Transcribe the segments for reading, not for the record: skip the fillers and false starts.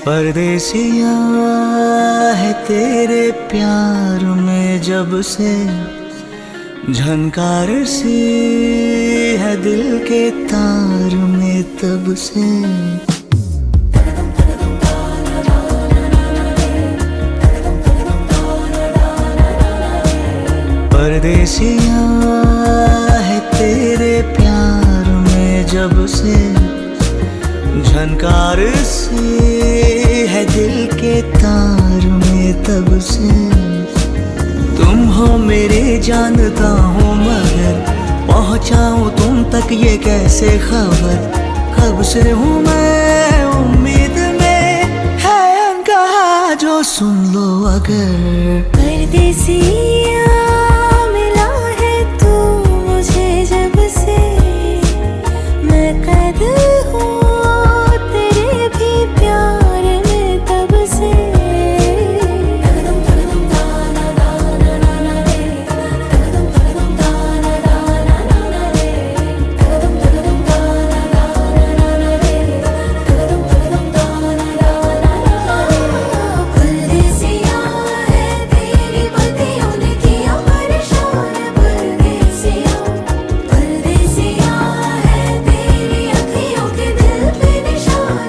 परदेसिया है तेरे प्यार में जब से झनकार सी है दिल के तार में तब से। परदेसिया है तेरे प्यार में जब से झनकार सी है दिल के तार में तब से। तुम हो मेरे जानता हूँ मगर पहुँचाऊँ तुम तक ये कैसे खबर। कब से हूँ मैं उम्मीद में है अनकहा जो सुन लो अगर। परदेसिया मिला है तू मुझे जब से मैं कैद हूँ प्यार में तब से। परदेसिया है तेरी बत्तियों ने किया परेशान। परदेसिया परदेसिया है तेरी अखियों के दिल पे निशान।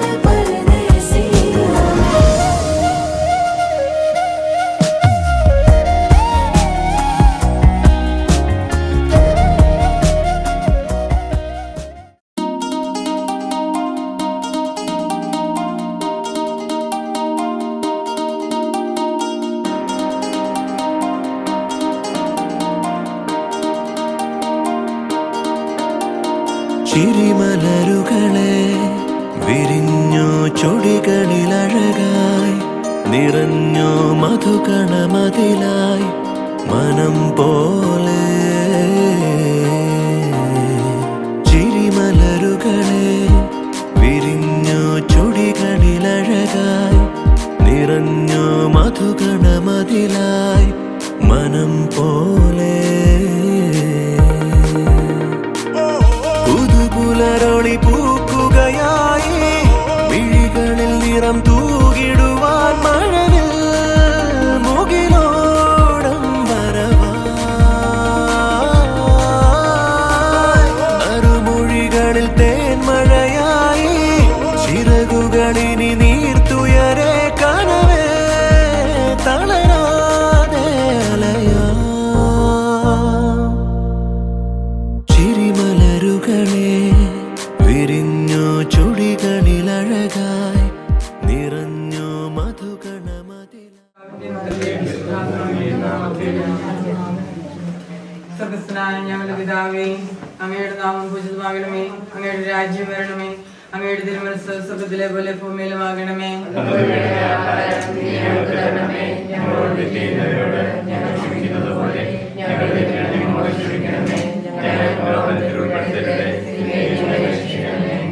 ചിരിമലരുകളെ വിരിഞ്ഞോ ചുടികളിലഴകായി നിറഞ്ഞോ മധുകണമതിലായി മനം പോലെ। ചിരിമലരുകളെ വിരിഞ്ഞോ ചുടികളിലഴകായി നിറഞ്ഞോ മധുകണമതിലായി മനം പോലെ। പുലരൊളി പൂക്കുകയായി മിഴികളിൽ നിറം തൂകിടുവാൻ മഴവിൽ മുകിലോടം വരവായി അരുമൊഴികളിൽ തേൻമഴയായി ചിറകുകളിനി നീർത്തുയരെ കനവേ തളരാതെ അലയാ। ചിരിമലരുകളെ വിരിഞ്ഞോ ചുടികളിലഴകായി നിറഞ്ഞോ സ്വർഗ്ഗസ്ഥനായ ഞങ്ങളുടെ പിതാവേ, അങ്ങയുടെ നാമം പൂജിതമാകണമേ. അങ്ങയുടെ രാജ്യം വരണമേ. അങ്ങയുടെ തിരുമനസ്സ് സ്വർഗ്ഗത്തിലെ പോലെ ഭൂമിയിലുമാകണമേ.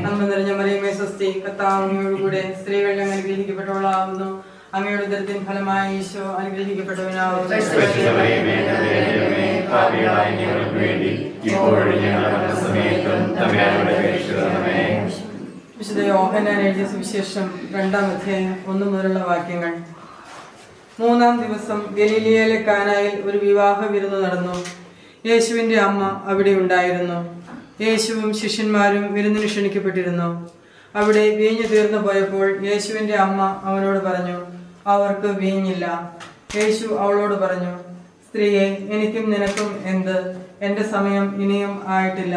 നന്മ നിറഞ്ഞ മറിയമേ സ്വസ്തി, കർത്താവ് അങ്ങയോടുകൂടെ സ്ത്രീകളിൽ അങ്ങ് അനുഗ്രഹിക്കപ്പെട്ടവളാകുന്നു. അങ്ങയുടെ ഉദരത്തിൻ ഫലമായി ഈശോ അനുഗ്രഹിക്കപ്പെട്ടവനാകുന്നു. വിശുദ്ധ യോഹന്നാൻ എഴുതിയ സുവിശേഷം 2-ാം അധ്യായം 1 മുതലുള്ള വാക്യങ്ങൾ. 3-ാം ദിവസം ഗലീലിയയിലെ കാനായിൽ ഒരു വിവാഹ വിരുന്ന് നടന്നു. യേശുവിൻ്റെ അമ്മ അവിടെ ഉണ്ടായിരുന്നു. യേശുവും ശിഷ്യന്മാരും വിരുന്നിന് ക്ഷണിക്കപ്പെട്ടിരുന്നു. അവിടെ വീഞ്ഞു തീർന്നു പോയപ്പോൾ യേശുവിൻ്റെ അമ്മ അവനോട് പറഞ്ഞു, അവർക്ക് വീഞ്ഞില്ല. യേശു അവളോട് പറഞ്ഞു, സ്ത്രീയെ, എനിക്കും നിനക്കും എന്ത്? എൻ്റെ സമയം ഇനിയും ആയിട്ടില്ല.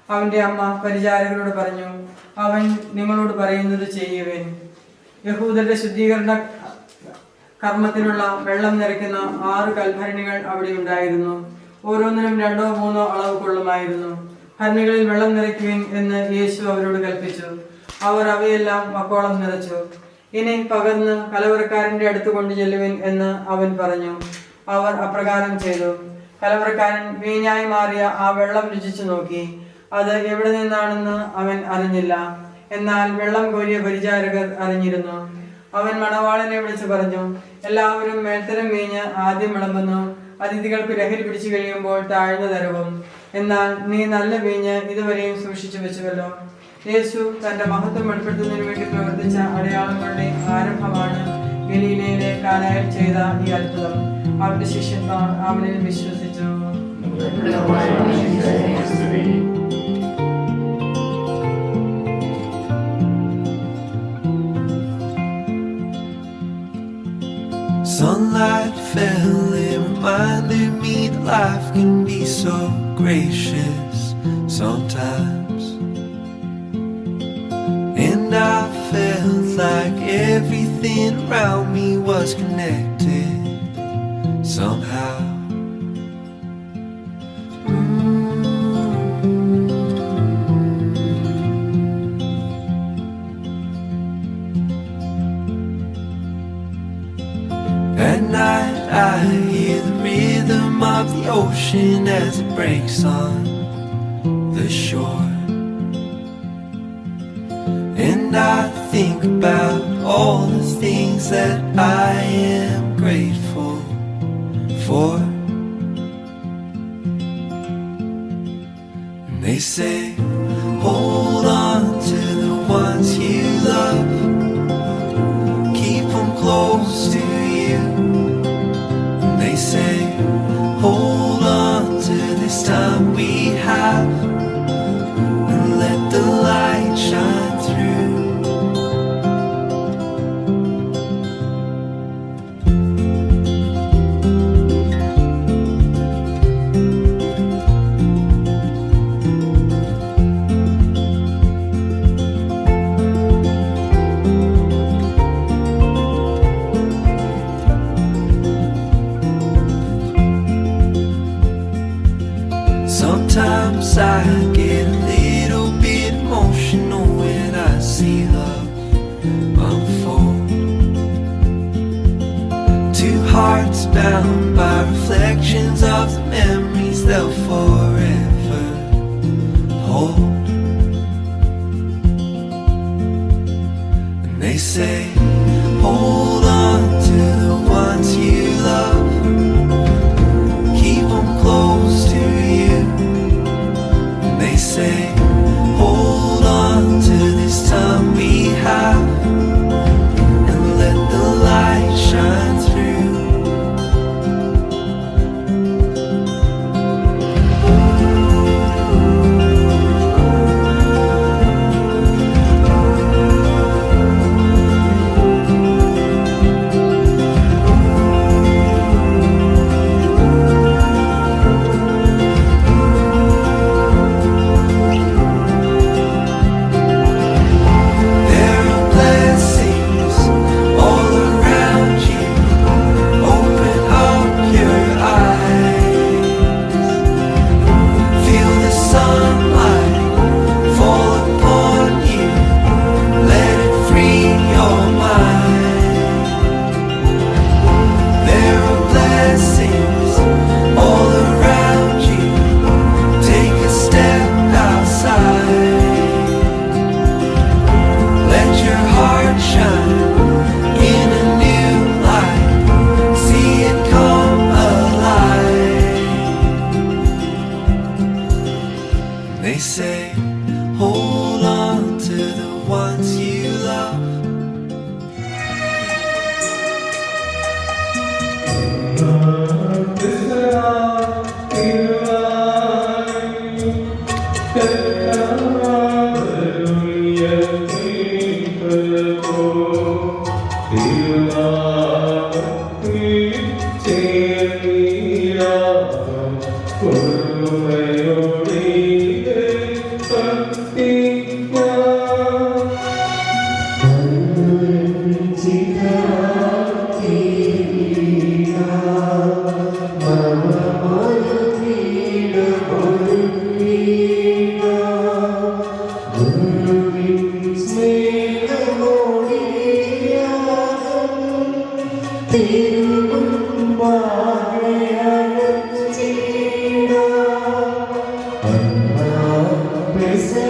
അവൻ്റെ അമ്മ പരിചാരകരോട് പറഞ്ഞു, അവൻ നിങ്ങളോട് പറയുന്നത് ചെയ്യുവേൻ. യഹൂദരുടെ ശുദ്ധീകരണ കർമ്മത്തിനുള്ള വെള്ളം നിറയ്ക്കുന്ന 6 കൽഭരണികൾ അവിടെ ഉണ്ടായിരുന്നു. ഓരോന്നിനും 2-3 അളവ് കൊള്ളുമായിരുന്നു. ഭരണികളിൽ വെള്ളം നിറയ്ക്കുവിൻ എന്ന് യേശു അവരോട് കൽപ്പിച്ചു. അവർ അവയെല്ലാം വക്കോളം നിറച്ചു. ഇനി പകർന്ന് കലവറക്കാരൻ്റെ അടുത്ത് കൊണ്ടു ചെല്ലുവിൻ എന്ന് അവൻ പറഞ്ഞു. അവർ അപ്രകാരം ചെയ്തു. കലവറക്കാരൻ വീഞ്ഞായി മാറിയ ആ വെള്ളം രുചിച്ചു നോക്കി. അത് എവിടെ നിന്നാണെന്ന് അവൻ അറിഞ്ഞില്ല. എന്നാൽ വെള്ളം കോരിയ പരിചാരകർ അറിഞ്ഞിരുന്നു. അവൻ മണവാളനെ വിളിച്ചു പറഞ്ഞു, എല്ലാവരും മേൽത്തരം വീഞ്ഞ് ആദ്യം വിളമ്പുന്നു, അതിഥികൾക്ക് ലഹരി പിടിച്ചു കഴിയുമ്പോൾ താഴ്ന്നു തരവും. എന്നാൽ നീ നല്ല വീഞ്ഞ് ഇതുവരെയും സൂക്ഷിച്ചു വെച്ചുവല്ലോ. യേശു തന്റെ മഹത്വം വെളിപ്പെടുത്തുന്നതിന് വേണ്ടി പ്രവർത്തിച്ച അടയാളങ്ങളുടെ ആരംഭമാണ് ഗലീലയിലെ കാനായിൽ ചെയ്ത ഈ അത്ഭുതം. അവന്റെ ശിഷ്യന്മാർ അവനിൽ വിശ്വസിച്ചു. Sunlight fell and reminded me that life can be so gracious sometimes. And I felt like everything around me was connected somehow. At night I hear the rhythm of the ocean as it breaks on the shore. And I think about all the things that I am grateful for. And they say, hold on to the ones you love, keep them close to you. And they say, hold on to this time we have, and let the light shine through. Sometimes I get a little bit emotional when I see love unfold. Two hearts bound by reflections of the memories they'll forever hold. And they say, hold on to the ones you love, keep them close to you. And they say, hold on to this time we have, and let the light shine through. They say, hold on to the ones you love. Praise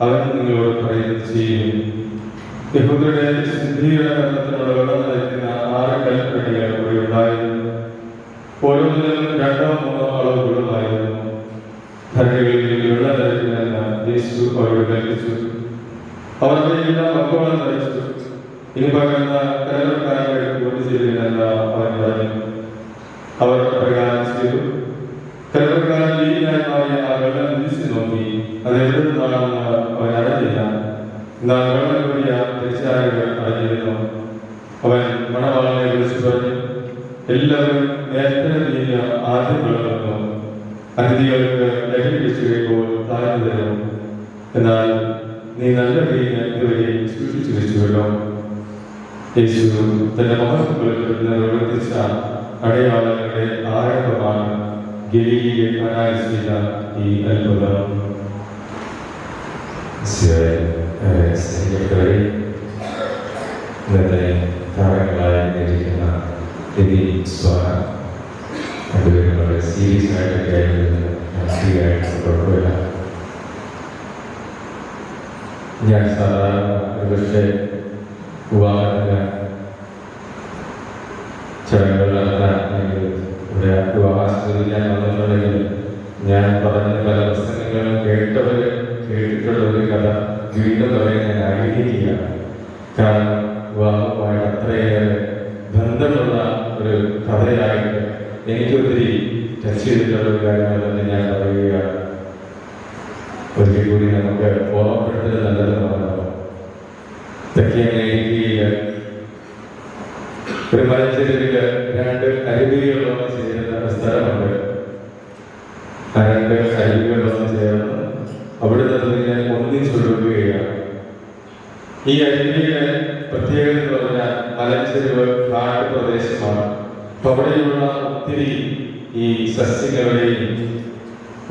അവൻ നിങ്ങളോട് പറയുന്നത് ചെയ്യും. യഹൂദരുടെ ശുദ്ധിയുടെ സ്വീകരിച്ചു. അവർ അവരെല്ലാം മക്കളെ നയിച്ചു. ഇനി പകർന്ന കലവക്കാരെ ജോലി ചെയ്തില്ല അവൻ പറഞ്ഞു. അവർ പ്രകാരം ചെയ്തു. കലവക്കാരൻ വീടിനായി മാറിയ ആ വെള്ളം തിരിച്ചു നോക്കി. അത് എവിടെ നിന്നാണെന്ന് അവൻ അറിഞ്ഞില്ല. എന്നാൽ വെള്ളം കൂടിയ തിരിച്ചായകൾ അറിഞ്ഞിരുന്നു. അവൻ മണവാളനെ വിളിച്ചു പറഞ്ഞു, എല്ലാവരും നേരത്തെ നീങ്ങിയ ആദ്യം വെള്ളമെന്നു. അതിഥികൾക്ക് ലഹരി പിടിച്ചു കഴിയുമ്പോൾ താഴ്ന്നു തരും. എന്നാൽ നീ നല്ല വീഞ്ഞ് ഇതുവരെ സൂക്ഷിച്ചു വെച്ചുവല്ലോ. യേശു തന്റെ മഹത്വത്തിൽ പ്രവർത്തിച്ച അടയാളങ്ങളുടെ ആരംഭമാണ് ഗലീലയിൽ കാനായിൽ ചെയ്ത ഈ അത്ഭുതം. ഇന്നത്തെ താരങ്ങളായി ഇരിക്കുന്ന രണ്ടുപേരും വളരെ സീരിയസ് ആയിട്ടൊക്കെ ആയിരുന്നു. ഫ്രീയായിട്ട് കുഴപ്പമില്ല. ഞാൻ സാധാരണ ഒരുപക്ഷെ വിവാഹത്തിന് ചടങ്ങുകൾ നടത്താൻ അല്ലെങ്കിൽ ഇവിടെ വിവാഹാസ്വദിക്കാൻ വന്നിട്ടുണ്ടെങ്കിൽ ഞാൻ പറഞ്ഞ പല പ്രസംഗങ്ങളും കേട്ടിട്ടുള്ള ഒരു കഥ വീണ്ടും പറയാൻ ഞാൻ ആഗ്രഹിക്കുകയാണ്. കാരണം വിവാഹവുമായിട്ട് അത്രയേറെ ബന്ധമുള്ള ഒരു കഥയായിട്ട് എനിക്കൊത്തിരി ടച്ച് ചെയ്തിട്ടുള്ള ഒരു കാര്യങ്ങളെന്ന് ഞാൻ പറയുകയാണ്. ഒരിക്കൽ കൂടി നമുക്ക് ഓർമ്മപ്പെടുത്തൽ നല്ലതെന്ന് പറഞ്ഞു. തെക്കേ അമേരിക്കയിൽ ഒരു മലഞ്ചെരുവില് രണ്ട് അരുവികളൊന്ന് ചേരുന്ന ഒരു സ്ഥലമുണ്ട്. ആ രണ്ട് അരുവികളൊന്ന് ചേർന്ന് അവിടെ നിന്ന് ഒന്നിച്ചൊഴുകുകയാണ്. ഈ അരുവിയുടെ പ്രത്യേകത എന്ന് പറഞ്ഞാൽ മലഞ്ചെരുവ് കാട് പ്രദേശമാണ്. അപ്പൊ അവിടെയുള്ള ഒത്തിരി ഈ സസ്യങ്ങളുടെയും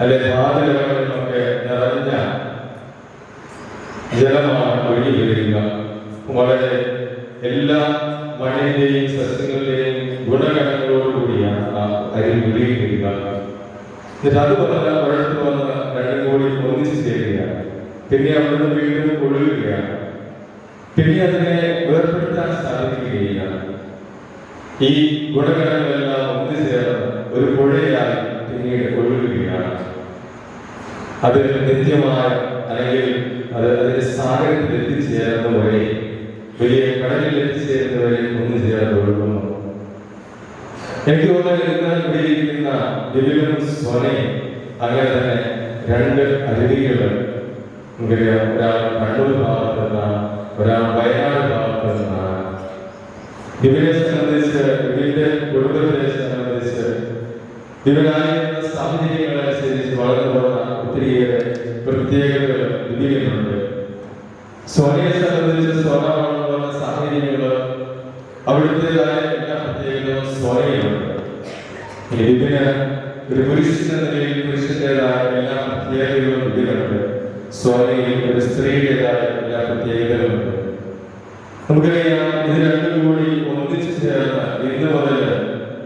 അല്ലെ വാതകങ്ങളിലൊക്കെ നിറഞ്ഞ ജലമാണ് ഒഴുകി വരിക. വളരെ എല്ലാ മണ്ണിന്റെയും സസ്യങ്ങളുടെയും ഗുണഗണങ്ങളോടുകൂടിയാണ് ആ അരുവി ഒഴുകി വരിക. എന്നിട്ട് അത് പറഞ്ഞ ഒഴത്ത് വന്ന് രണ്ടും കൂടി ഒന്നിച്ചു ചേരുകയാണ്. പിന്നെ അവിടുന്ന് വീണ്ടും ഒഴുകുകയാണ്. പിന്നെ അതിനെ വേർപ്പെടുത്താൻ സാധിക്കുകയില്ല. ഈ ഗുണഗണങ്ങളെല്ലാം ഒന്നുചേർന്ന് ഒരു പുഴയായി പിന്നീട് ഒഴുകുകയാണ്. അത് നിത്യമായ അല്ലെങ്കിൽ അതിന്റെ സാഗരത്തിൽ എത്തിച്ചേരുന്നവരെ, വലിയ കടലിൽ എത്തിച്ചേരുന്നവരെ ഒന്നു ചേർന്ന് ഒഴുകുന്നു. എനിക്ക് തോന്നുന്നു ഇരിക്കുന്ന ദിലീപും സോനയും അങ്ങനെ തന്നെ രണ്ട് അരുവികൾ നമുക്കറിയാം. ഒരാൾ കണ്ണൂർ ഭാഗത്ത് നിന്നാണ്, ഒരാൾ വയനാട് ഭാഗത്ത് നിന്നാണ്. ഇവരെ സംബന്ധിച്ച്, ഇവരുടെ കുടുംബത്തെ സംബന്ധിച്ച്, ഇവരായിരുന്ന സാഹചര്യങ്ങളനുസരിച്ച് വളർന്നു പോകുന്ന ഒത്തിരിയേറെ പ്രത്യേകതകൾ ഇതിലുണ്ട്. സോനയെ സംബന്ധിച്ച് സോന വളർന്നു പോകുന്ന സാഹചര്യങ്ങൾ അവിടുത്തേതായ എല്ലാ പ്രത്യേകതകളും സോനയിലുണ്ട്. ഇതിന് ഒരു പുരുഷന്റെ നിലയിൽ പുരുഷന്റേതായ എല്ലാ പ്രത്യേകതകളും ഇതിലുണ്ട്. സോനയിൽ ഒരു സ്ത്രീയുടേതായ എല്ലാ പ്രത്യേകതകളുണ്ട്. നമുക്കറിയാം, ഇത് രണ്ടും കൂടി ഒന്നിച്ചു ചേർന്ന് ഇന്ന് മുതൽ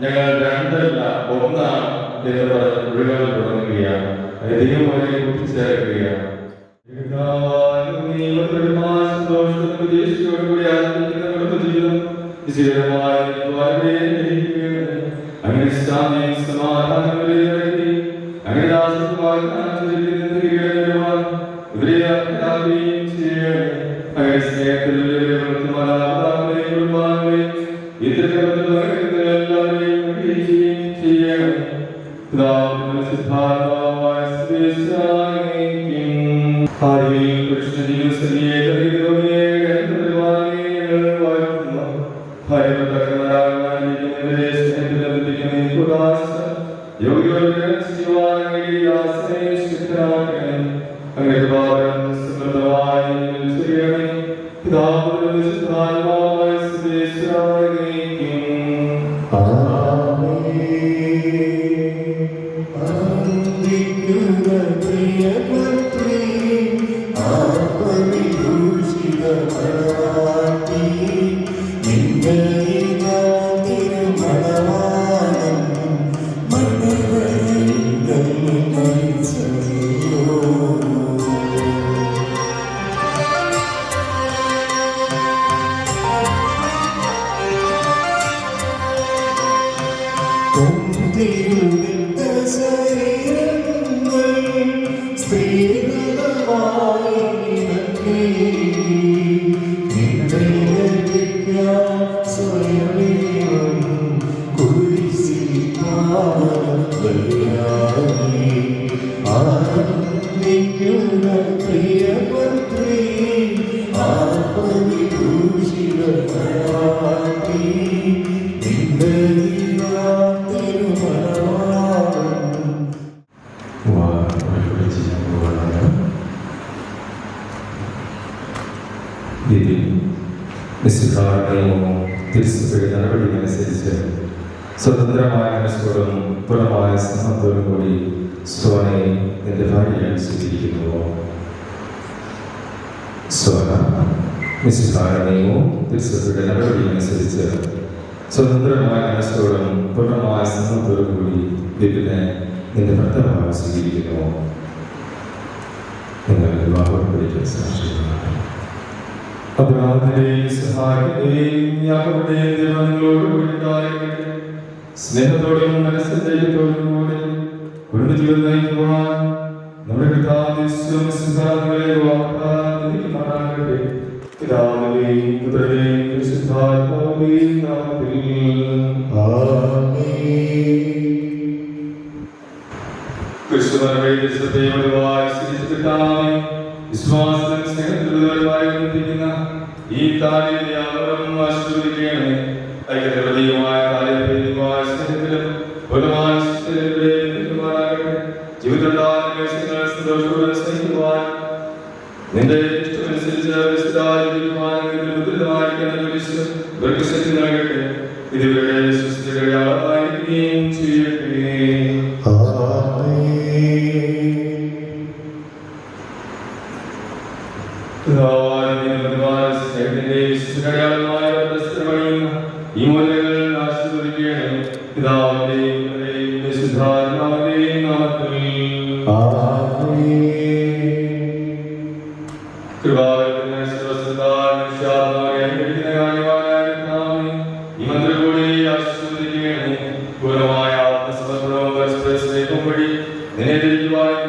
ഞങ്ങൾ രണ്ടല്ല ഒന്നാണ് എന്ന് പറഞ്ഞ് ഒഴുകാൻ തുടങ്ങുകയാണ്. അധികം വരെ കൂട്ടിച്ചേർക്കുകയാണ്. സ്ത്രീകളായി തിരിച്ചപ്പോഴും നടപടിയനുസരിച്ച് സ്വതന്ത്രമായ മനസ്സോടും പൂർണ്ണമായ സമ്മതത്തോടും കൂടി സോനയെ നിന്റെ ഭാര്യയായി സ്വീകരിക്കുന്നുവോ? സോന മിസ്സിഹാരനെയോ തിരിച്ചപ്പോഴും നടപടിയനുസരിച്ച് സ്വതന്ത്രമായ മനസ്സോടും പൂർണ്ണമായ സമ്മതത്തോടും കൂടി ബിബിനെ നിന്റെ ഭർത്താവായി സ്വീകരിക്കുന്നുവോ? നിങ്ങൾ വിവാഹം പഠിക്കാൻ സാക്ഷികളാണ്. അബ്രഹാമിന്റെയും ഇസ്ഹാക്കിന്റെയും യാക്കോബിന്റെയും ദൈവം നിങ്ങളോട് കൂടിയുണ്ടായിരിക്കട്ടെ. സ്നേഹത്തോടും മനസ്സഞ്ചര്യത്തോടും കൂടി കുടുംബജീവിതം നയിക്കുവാൻ നമ്മുടെ കർത്താവ് നിങ്ങളെ വാഗ്ദാനമാകട്ടെ. പിതാവിന്റെയും പുത്രന്റെയും പരിശുദ്ധാത്മാവിന്റെയും നാമത്തിൽ ആമേൻ. വിശ്വാസത്തിൽ സ്നേഹത്തിലുള്ളവരുമായി ബന്ധിപ്പിക്കുന്ന ഈ താലിന്റെ ആവരണം ആശീർവദിക്കണമേ. ഐക്യതയുമായ താലിമായ സ്നേഹത്തിലും പൂർണ്ണമായ ശിഷ്യമാരാകട്ടെ. ജീവിതത്തിലുണ്ടാകുന്ന സന്തോഷത്തോടെ സ്നേഹിക്കുവാൻ നിന്റെ ഇഷ്ടമനുസരിച്ച് ഇവർക്ക് ശക്തി നൽകട്ടെ. ഇതിവരുടെ സുസ്ഥിരയുടെ ആളായിരിക്കുകയും ചെയ്യട്ടെ. ഈ മൂല്യങ്ങൾ ആശീർവദിക്കുകയാണ്. പിതാവിന്റെയും വിശുദ്ധാത്മാവിന്റെയും നാമത്തിൽ ഈ മന്ത്രം കൂടി ആശീർവദിക്കുകയാണ്. പൂർണ്ണമായ ആത്മസമർപ്പണവും പരസ്പര സ്നേഹവും വഴി നിന്നെ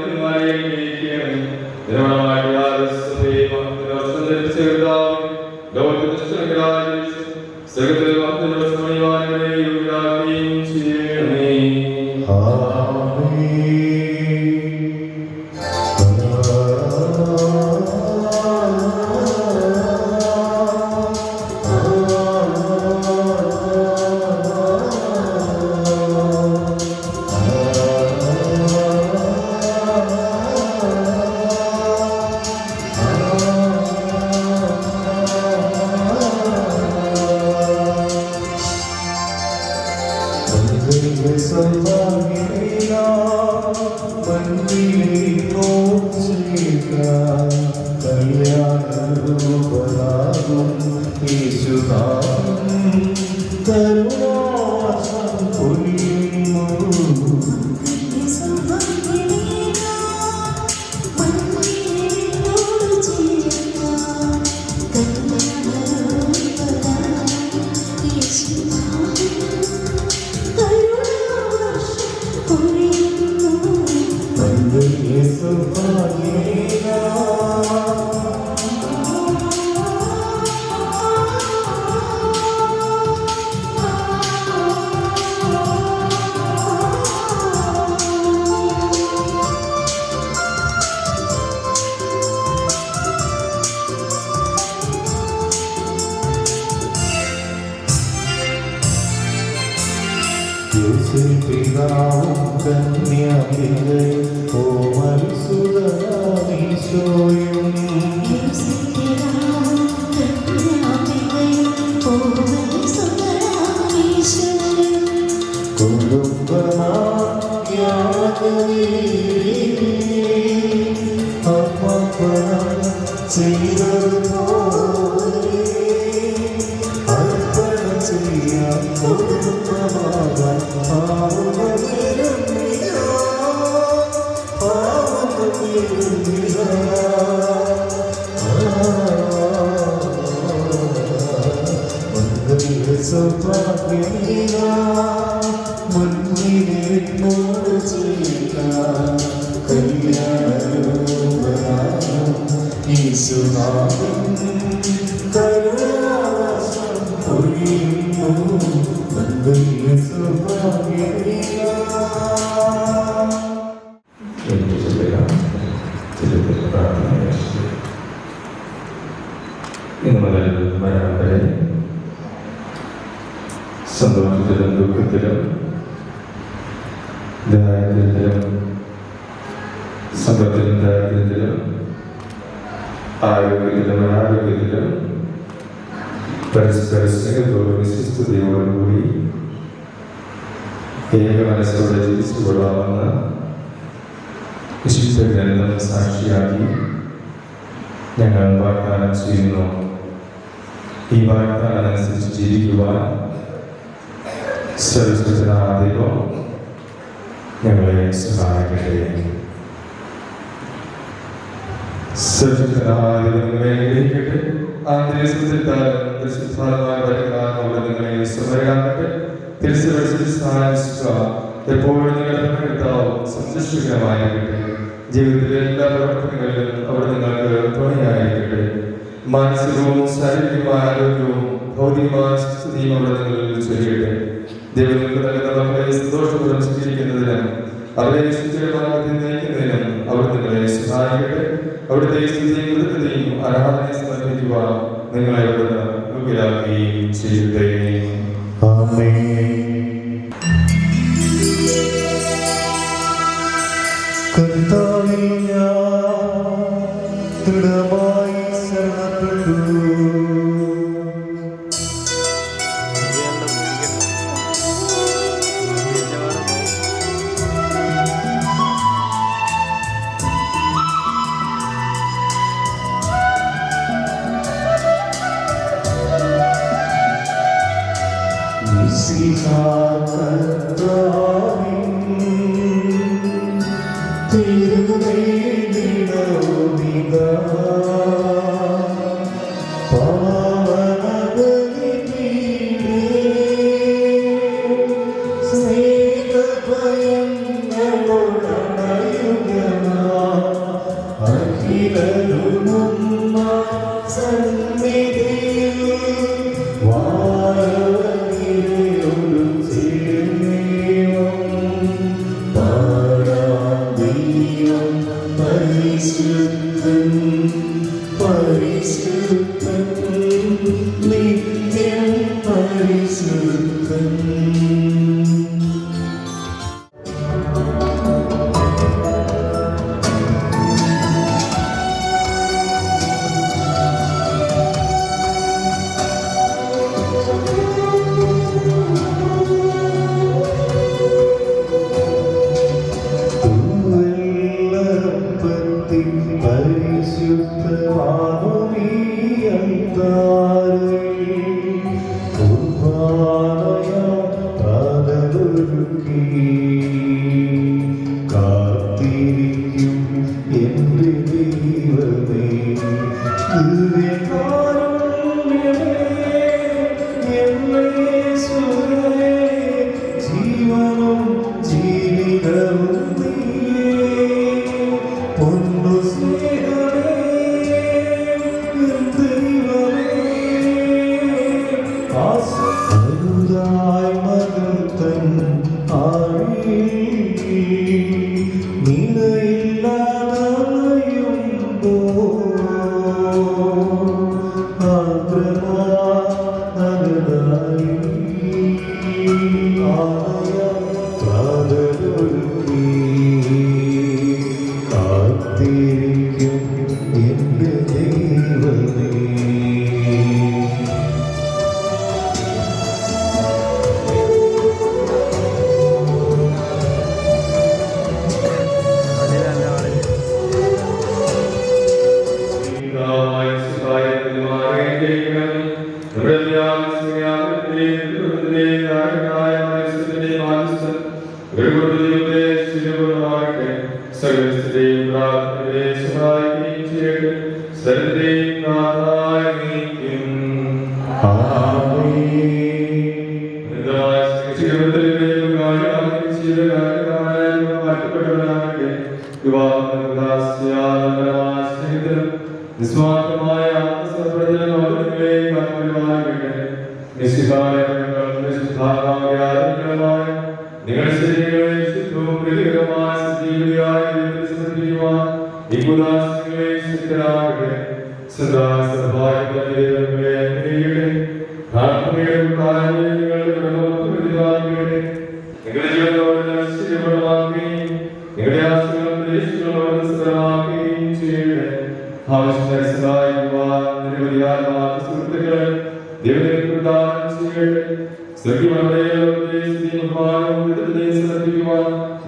സന്തോഷത്തിലും ദുഃഖത്തിലും ദാരിദ്ര്യത്തിലും സമ്പത്തിലും ദാരിദ്ര്യത്തിലും ആരോഗ്യത്തിലും അനാരോഗ്യത്തിലും പരസ്പര സ്നേഹത്തോടും വിശ്വസ്തയോടും കൂടി ഏക മനസ്സോടെ ജീവിച്ചു കൊള്ളാമെന്ന് വിശുദ്ധ ഗ്രന്ഥം സാക്ഷിയാക്കി ഞങ്ങൾ വാഗ്ദാനം ചെയ്യുന്നു. ഈ വാഗ്ദാനം അനുസരിച്ച് ജീവിക്കുവാൻ സർവശക്തനായ ദൈവം ഞങ്ങളെ സഹായിക്കട്ടെ. സർവശക്തനായ ദൈവം നിങ്ങളെ അനുഗ്രഹിക്കട്ടെ. നിങ്ങളെ സമരമാകട്ടെ. എപ്പോഴും നിങ്ങളുടെ കർത്താവ് സന്തുഷ്ടകരമായിരിക്കട്ടെ. ജീവിതത്തിലെ എല്ലാ പ്രവർത്തനങ്ങളിലും അവർ നിങ്ങൾക്ക് തുണയായിരിക്കട്ടെ. മാനസികവും ശാരീരികമായ ആരോഗ്യവും ഭൗതികമായ സ്ഥിതിയും അവിടെ നിങ്ങളിൽ ചൊരിയട്ടെ. ദൈവം നിങ്ങൾക്ക് നൽകുന്ന മക്കളെ സന്തോഷപൂർവ്വം സ്വീകരിക്കുന്നതിനും അവരെ ശുചിരമാർഗത്തിൽ നയിക്കുന്നതിനും അവർ നിങ്ങളെ സഹായിക്കട്ടെ. അവിടുത്തെ സ്തുതിയും കൃതജ്ഞതയും ആരാധനയെ സമർപ്പിക്കുവാൻ നിങ്ങളെ അവിടുന്ന് യോഗ്യരാക്കുകയും ചെയ്യട്ടെ. കർത്താവിൽ ഞാൻ ദൃഢമായി ശരണപ്പെട്ടു. ആവശ്യം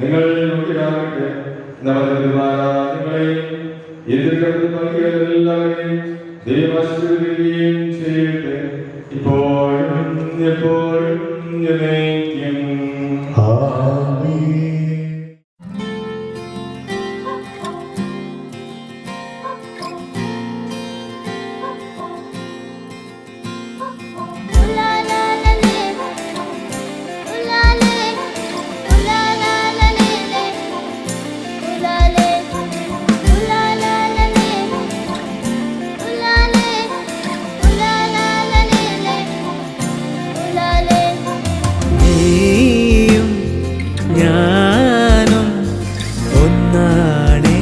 നിങ്ങൾ നോക്കിയാകട്ടെ നമ്മുടെ നിങ്ങളെ എതിർക്കുന്ന പങ്കികളെല്ലാവരെയും ദൈവം ചെയ്യട്ടെ ഇപ്പോഴും എപ്പോഴും എന്നേക്കും. ആമേൻ. നീയും ഞാനും ഒന്നാണേ,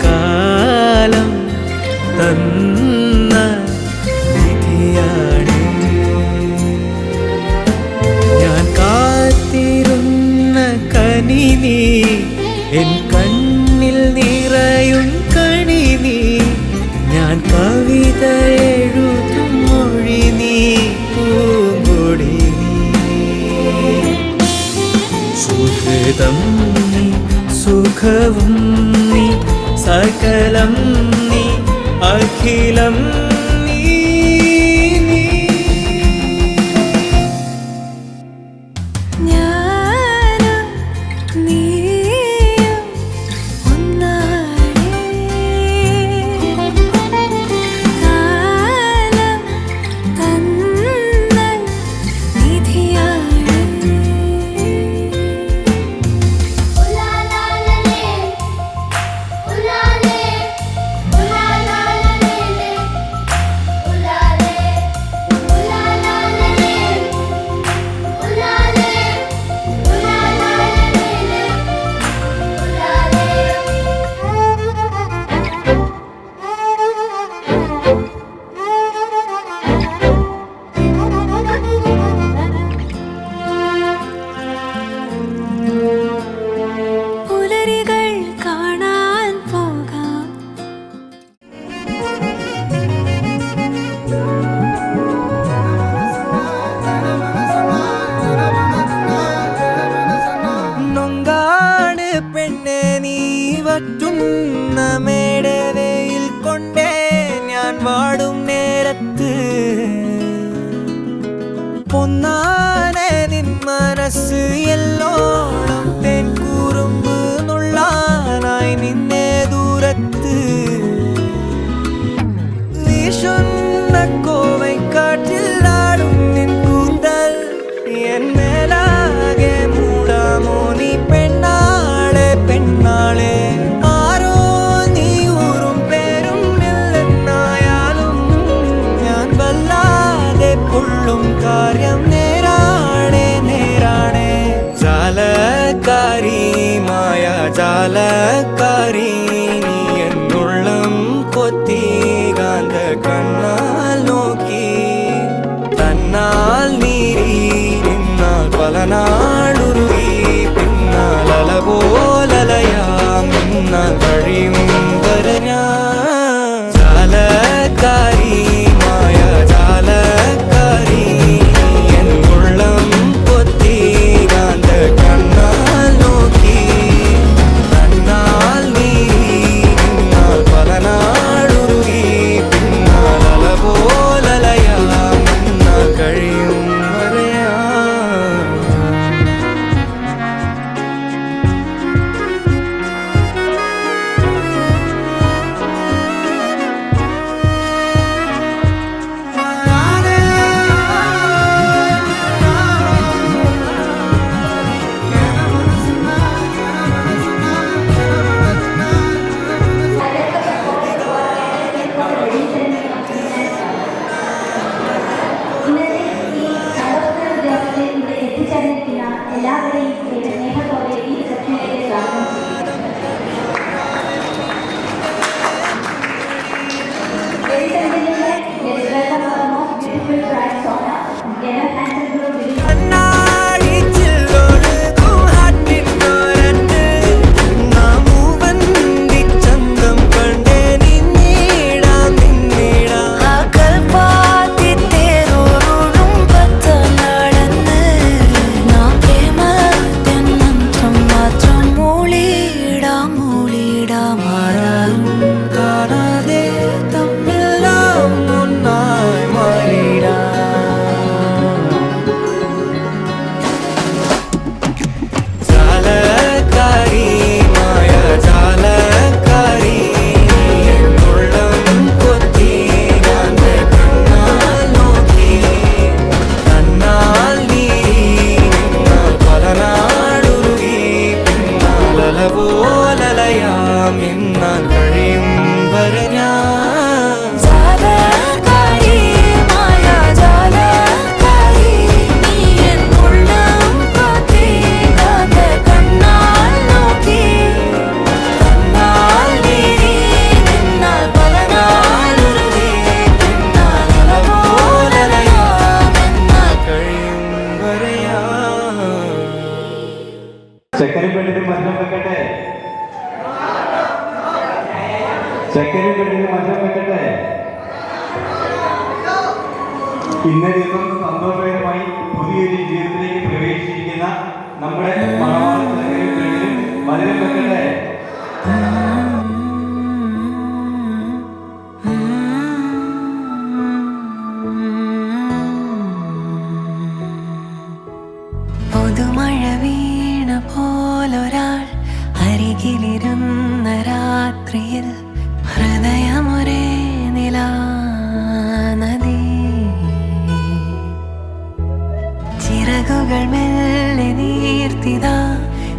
കാലം തന്ന വിധിയാണേ. ഞാൻ കാത്തിരുന്ന കനി നീ, എൻ കണ്ണിൽ നിറയും കണി നീ, ഞാൻ കവിത എഴുതും മൊഴി നീ, പൂങ്കൊടി നീ. സുഹൃതം നീ, സുഖവും നീ, സകലം നീ, അഖിലം നീ, നീ. ഞാനും നീയും ഒന്നാണേ, കാലം തന്ന വിധിയാണേ. ഉലാലാലലേ, ഉലാലേ, ഉലാലാലലേ, ഉലാലേ, ഉലാലാലലേ, ഉലാലേ, പുലരികൾ കാണാൻ പോകാം. നൊങ്കാട് പെണ്ണെ നീ വറ്റുന്ന മേടവയിൽ കൊണ്ടേ ഞാൻ വാടും നേരത്ത് പൊന്നാനെ നിൻ മനസ്സ് എല്ലോണം തേൻ കൂറുമ്പ് നുള്ളാനായി നിന്നെ ദൂരത്ത് വീശുന്ന കോവൈക്കാറ്റിലാടും നിൻ കൂന്തൽ എന്നേലാകെ മൂടാമോ നീ പെണ്ണാളെ പെണ്ണാളെ. ആരോ നീ ഊറും പേരും ഇല്ലെന്നായാലും ഞാൻ വല്ലാതെ പൊള്ളും കാര്യം നേരാണേ നേരാണേ. ജാലക്കാരി മായ ജാലക്കാരി നീ എന്നുള്ളം കൊത്തി കാന്ത കണ്ണാൽ നോക്കി തന്നാൽ നീരി നിന്നാൽ പല നാളുരുകി പിന്നാൽ അല പോലലയാം നിന്നാൽ കഴിയും വരഞ്ഞ ജാലക്കാരി മായ ജാലക്കാരി എന്നുള്ളം കൊത്തി കാന്ത കണ്ണാൽ നോക്കി തന്നാൽ നീരി നിന്നാൽ പല നാളുരുകി പിന്നാൽ അല പോലലയാം നിന്നാൽ കഴിയും വരയാ. എല്ലാവരെയും സ്നേഹത്തോടെ ഈ റിസപ്ഷനിലേക്ക് സ്വാഗതം ചെയ്യുന്നു. ചന്തം കണ്ടേ നിന്നീടാം നിന്നീടാം. ചെക്കനും പെണ്ണിനും മധുരം വെക്കട്ടെ. ഇന്നേ ദിവസം സന്തോഷകരമായി പുതിയൊരു ജീവിതത്തിലേക്ക് പ്രവേശിച്ചിരിക്കുന്ന നമ്മുടെ മണവാള ചെക്കനും പെണ്ണിനും മധുരം വെക്കട്ടെ. പുതുമഴ വീണ പോലൊരാൾ അരികിലിരുന്ന രാത്രിയിൽ ഹൃദയമൊരേ നിലാനദി ചിറകുകൾ മെല്ലെ നീർത്തിതാ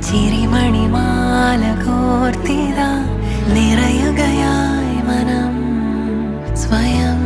ചിരിമണിമാല കോർത്തിതാ നിറയുകയായി മനം സ്വയം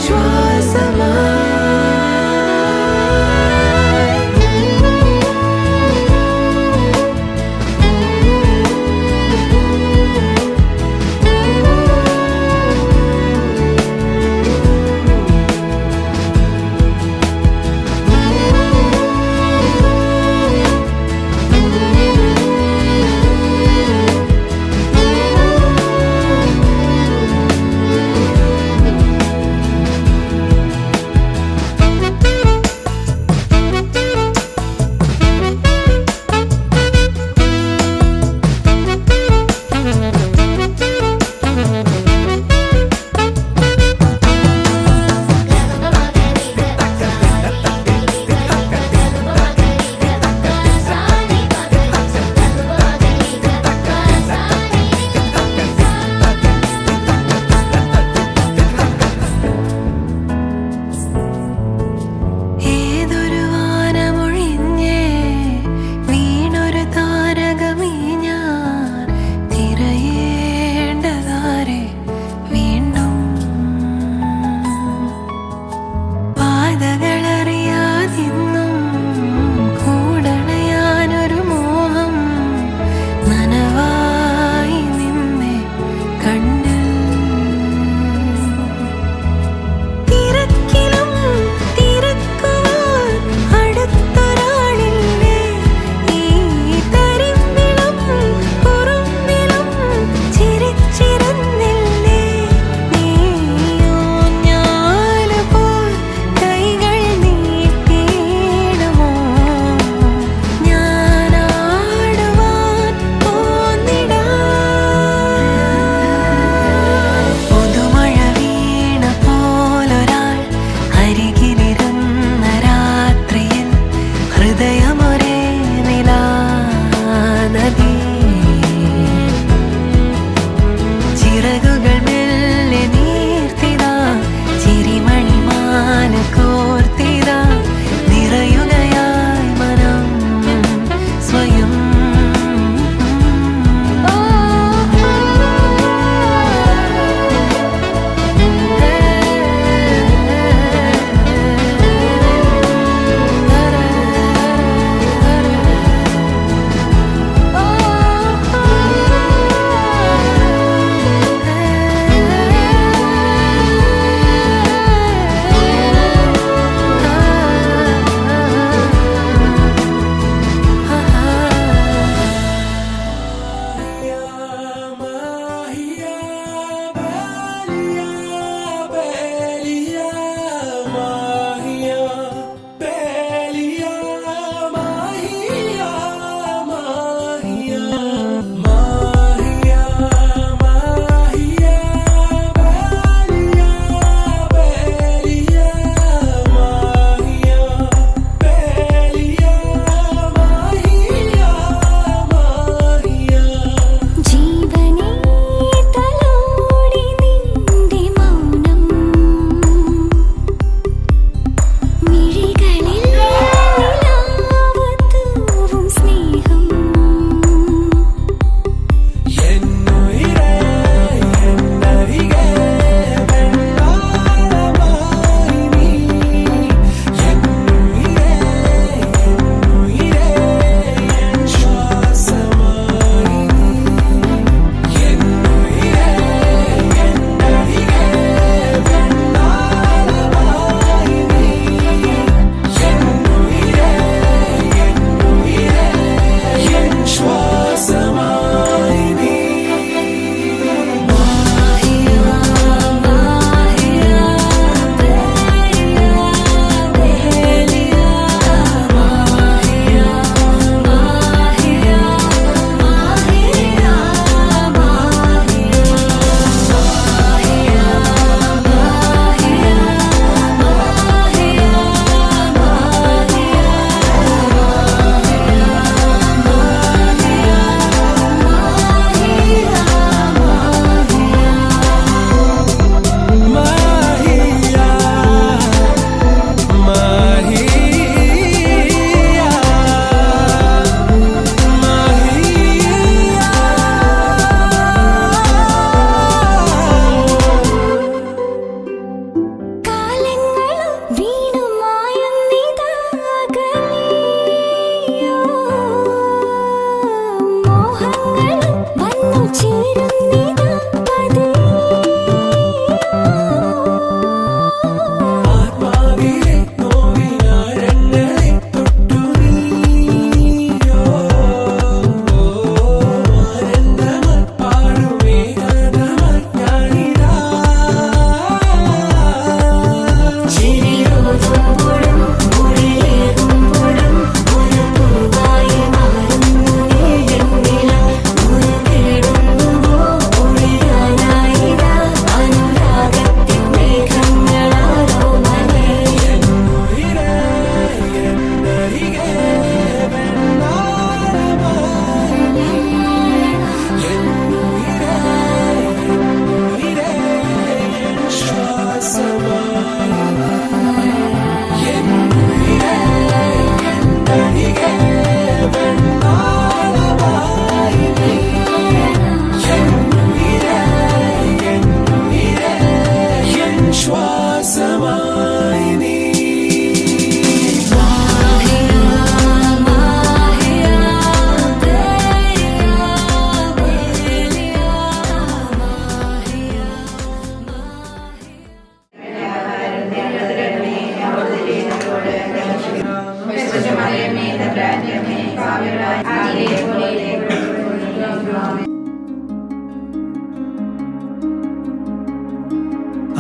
ശ്വാസമാ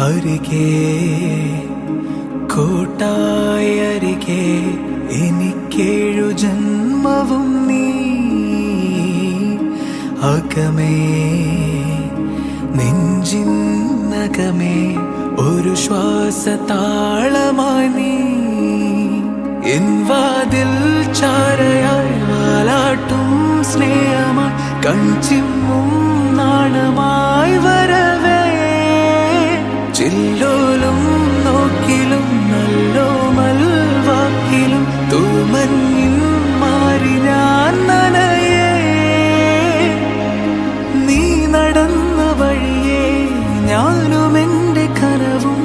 അരികെ കൂട്ടായി അരികെ എനിക്കേഴു ജന്മവും നീ അകമേ നെഞ്ചിന്നകമേ ഒരു ശ്വാസതാളമായി നീ എൻ വാതിൽ ചാരയായി വാലാട്ടും സ്നേഹമായി കൺചിമ്മും നാണമായി വരവേ ചില്ലോലും നോക്കിലും നല്ലോമൽ വാക്കിലും തൂമഞ്ഞിൻ മാറി ഞാൻ നനയേ നീ നടന്ന വഴിയേ ഞാനും എൻ്റെ കനവും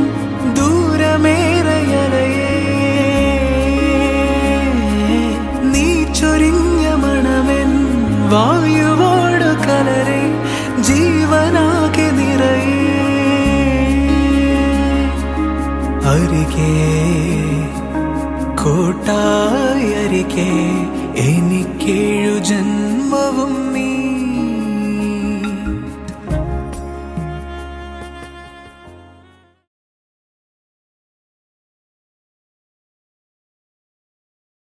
ദൂരമേറയലയേ നീ ചൊരിഞ്ഞ മണമെൻ വായുവോട് കലരെ ജീവനാകെ നിറയേ അരികെ കൂട്ടായി അരികെ എനിക്കേഴു ജന്മവും നീ